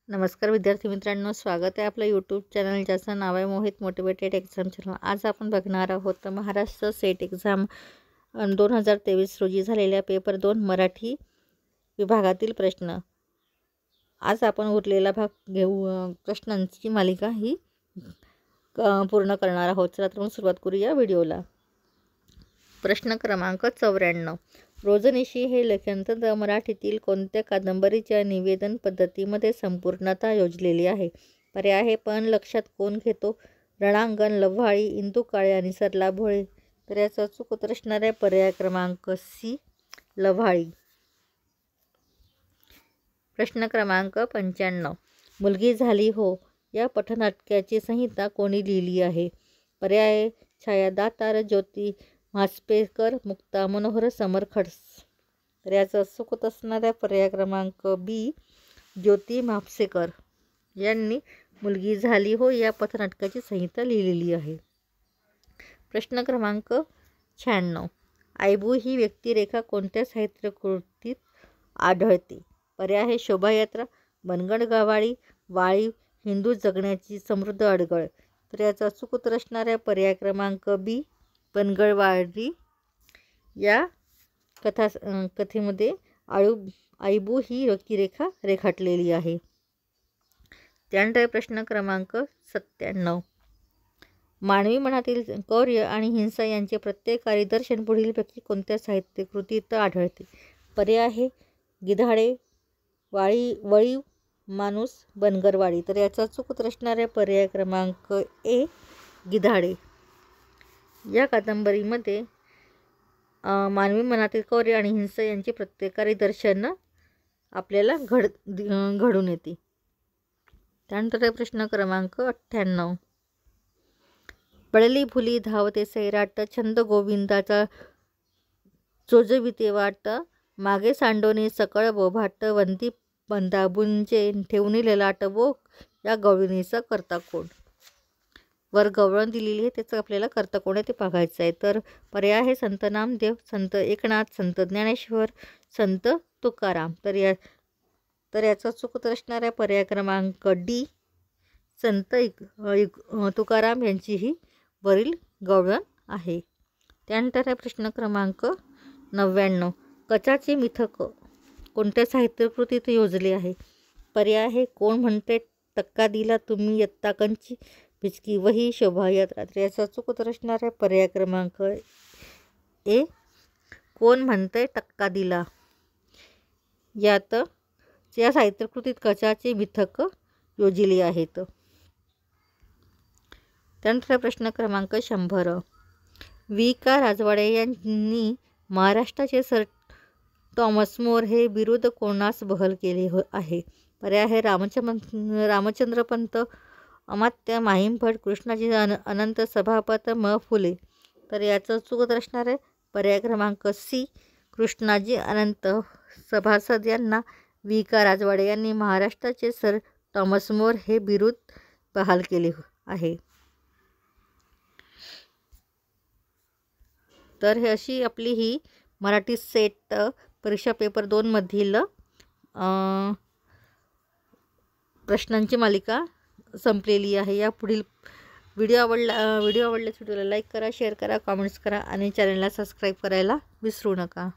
नमस्कार विद्यार्थी मित्रांनो, स्वागत आहे आपलं यूट्यूब चॅनल ज्याचं नाव आहे मोहित मोटिवेटेड एक्झाम चॅनल। आज आपण बघणार आहोत महाराष्ट्र सेट एक्झाम 2023 रोजी झालेल्या पेपर 2 मराठी विभागातील प्रश्न। आज आपण उरलेला भाग घेऊ, प्रश्नांची मालिका ही पूर्ण करणार आहोत। चला तर मग सुरुवात करूया व्हिडिओला। प्रश्न क्रमांक 94, रोजनिशी हे लेखनतंत्र मराठीतील कोणत्या कादंबरीच्या निवेदन पद्धतीमध्ये संपूर्णता योजलेली आहे? पर्याय आहे पण लक्षात कोण घेतो, रणांगण, लव्हाळी, इंदू काळे आणि सरला भोळे। तर याचा अचूक उत्तर असणार आहे पर्याय क्रमांक सी, लव्हाळी। प्रश्न क्रमांक 95, मुलगी झाली हो या पथनाट्याची संहिता कोणी लिहिली आहे? पर्याय आहे छाया दातार, ज्योती म्हापसेकर, मुक्ता मनोहर, समर खडस। तर याचा अचूक उत्तर असणार आहे पर्याय क्रमांक बी, ज्योती म्हापसेकर यांनी मुलगी झाली हो या पथनाटकाची संहिता लिहिलेली आहे। प्रश्न क्रमांक 96, आयबू ही व्यक्तिरेखा कोणत्या साहित्यकृतीत आढळते? पर्याय आहे शोभायात्रा, बनगड गवाळी, वाळीव, हिंदू जगण्याची समृद्ध अडगळ। तर याचा अचूक उत्तर असणार आहे पर्याय क्रमांक बी, बनगडवाडी। या कथेमध्ये आयबू ही व्यक्तिरेखा रेखाटलेली आहे। त्यानंतर प्रश्न क्रमांक 97, मानवी मनातील कौर्य आणि हिंसा यांचे प्रत्येकारी दर्शन पुढीलपैकी कोणत्या साहित्यकृतीत आढळते? पर्याय आहे गिधाडे, वळीव, माणूस, बनगरवाडी। तर याचा अचूक उत्तर असणार आहे पर्याय क्रमांक ए, गिधाडे। या कादंबरीमध्ये मानवी मनातील कौर्य आणि हिंसा यांचे प्रत्येकारी दर्शन आपल्याला घडून येते। त्यानंतर प्रश्न क्रमांक 98, पळली फुली धावते सैराट, छंद गोविंदाचा चोजविते वाट, मागे सांडोनी सकळ बोभाट, वंती बंदाबुंचे ठेवणी ललाट, वो या गवळणीचा करता कोण? वर गवळण दिलेली आहे, त्याचं आपल्याला करता कोण आहे ते बघायचं आहे। तर पर्याय आहे संत नामदेव, संत एकनाथ, संत ज्ञानेश्वर, संत तुकाराम। तर याचा अचूक उत्तर असणार आहे पर्याय क्रमांक डी, संत तुकाराम यांची ही वरील गवळण आहे। त्यानंतर प्रश्न क्रमांक 99, कचाचे मिथक कोणत्या साहित्यकृतीत योजले आहे? पर्याय आहे कोण म्हणते टक्का दिला तुम्ही इयत्ता कंची, भिचकी वही, शोभायात्रा। तर याचा अचूक उत्तर असणार आहे पर्याय क्रमांक ए, कोण म्हणते टक्का दिला। या साहित्यकृतीत कचाचे मिथक योजले आहेत। त्यानंतर प्रश्न क्रमांक 100, वि. का. राजवाडे यांनी महाराष्ट्राचे सर थॉमस मोर हे बिरुद कोणास बहाल केले आहे? पर्याय आहे रामचंद्र पंत, अमात्य माहीमभट, कृष्णाजी अनंत सभापत, म. फुले। तर याचं अचूक उत्तर असणार आहे पर्याय क्रमांक सी, कृष्णाजी अनंत सभासद यांना वि. का. राजवाडे यांनी महाराष्ट्राचे सर थॉमस मोर हे बिरुद बहाल केले आहे। तर हे अशी आपली ही मराठी सेट परीक्षा पेपर 2 मधील प्रश्नांची मालिका संपलेली आहे। या पुढील व्हिडिओ आवडल्यास व्हिडिओला लाईक करा, शेअर करा, कमेंट्स करा आणि चॅनलला सबस्क्राईब करायला विसरू नका।